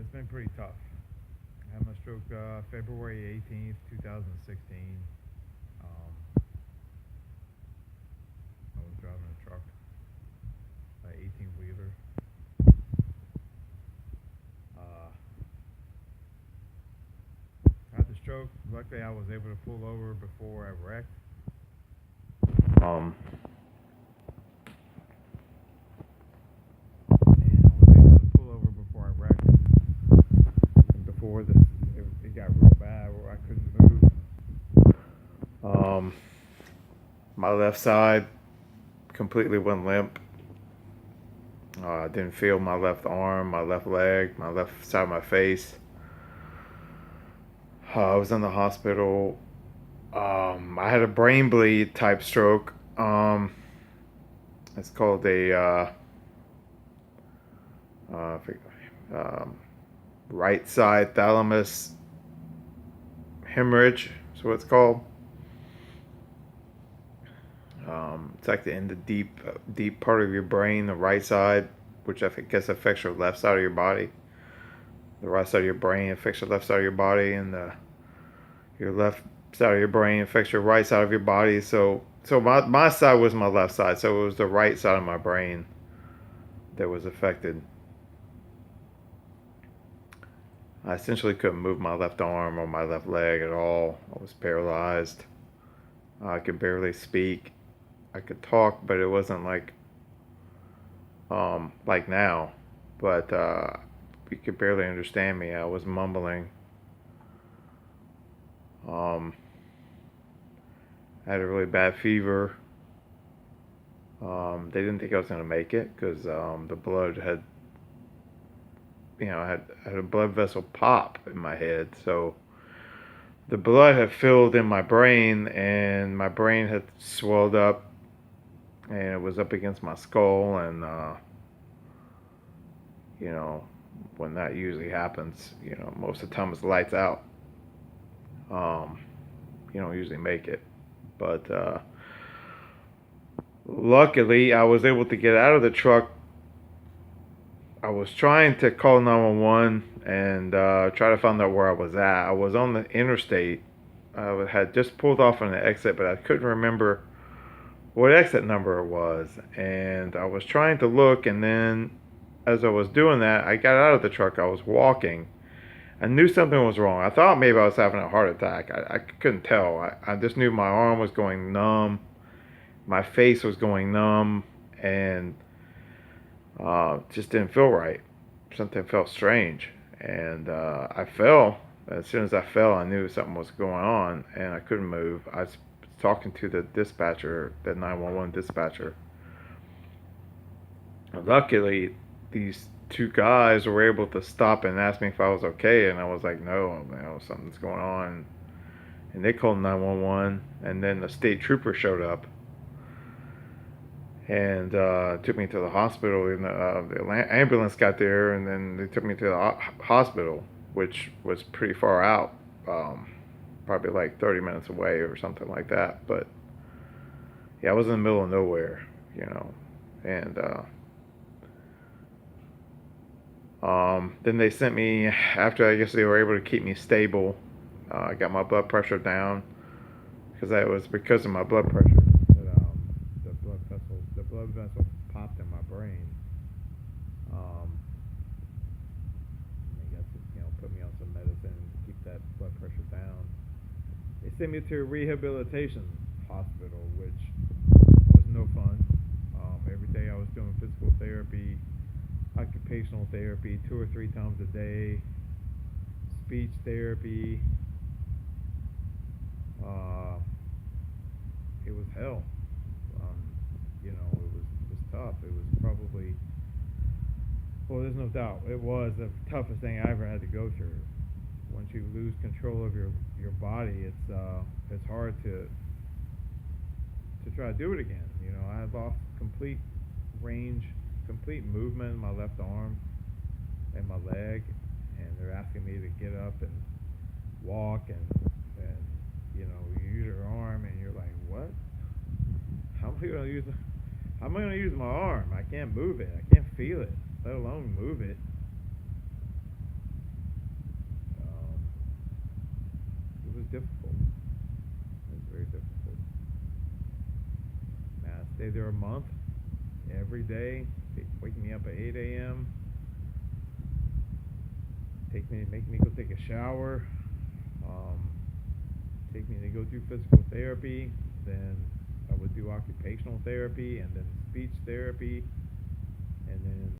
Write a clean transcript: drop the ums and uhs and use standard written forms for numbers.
it's been pretty tough. I had my stroke February 18th, 2016. Um, I was driving a truck, an 18 wheeler. Uh, I had the stroke. Luckily, I was able to pull over before I wrecked. Um, and I was able to pull over before I wrecked. Before it got real bad where I couldn't move. My left side completely went limp. I didn't feel my left arm, my left leg, my left side of my face. I was in the hospital. I had a brain bleed type stroke. It's called a uh, um, right side thalamus hemorrhage. That's what it's called. It's like in the deep part of your brain, the right side, which I guess affects your left side of your body. The right side of your brain affects your left side of your body, and your left side of your brain affects your right side of your body. So my side was my left side, so it was the right side of my brain that was affected. I essentially couldn't move my left arm or my left leg at all. I was paralyzed. I could barely speak. I could talk, but it wasn't like now. But you could barely understand me. I was mumbling. Um, I had a really bad fever. They didn't think I was gonna make it because the blood had, I had a blood vessel pop in my head. So the blood had filled in my brain, and my brain had swelled up, and it was up against my skull. And you know, when that usually happens, most of the time it's lights out. Um, you don't usually make it, but luckily I was able to get out of the truck. I was trying to call 911 and try to find out where I was at. I was on the interstate. I had just pulled off on the exit, but I couldn't remember what exit number it was. And I was trying to look, and then as I was doing that, I got out of the truck. I was walking. I knew something was wrong. I thought maybe I was having a heart attack. I couldn't tell. I just knew my arm was going numb. My face was going numb. And just didn't feel right. Something felt strange, and I fell. As soon as I fell, I knew something was going on, and I couldn't move. I was talking to the dispatcher, the 911 dispatcher. Luckily, these two guys were able to stop and ask me if I was okay, and I was like, no, something's going on. And they called 911, and then the state trooper showed up and took me to the hospital. And the ambulance got there, and then they took me to the hospital, which was pretty far out, probably like 30 minutes away or something like that. But yeah, I was in the middle of nowhere, and then they sent me after. I guess they were able to keep me stable. I got my blood pressure down because that was because of my blood pressure. The blood vessel popped in my brain. I guess put me on some medicine to keep that blood pressure down. They sent me to a rehabilitation hospital, which was no fun. Every day I was doing physical therapy, occupational therapy, 2 or 3 times a day, speech therapy. Uh, it was hell. It was tough. It was probably, well, there's no doubt, it was the toughest thing I ever had to go through. Once you lose control of your body, it's hard to try to do it again. I lost complete range, complete movement in my left arm and my leg, and they're asking me to get up and walk and you use your arm, and you're like, what? How am I gonna use? How am I gonna use my arm? I can't move it. I can't feel it, let alone move it. difficult. It's very difficult. Man, I stayed there a month, every day, waking me up at 8 a.m., making me go take a shower, um, take me to go do physical therapy. Then I would do occupational therapy and then speech therapy, and then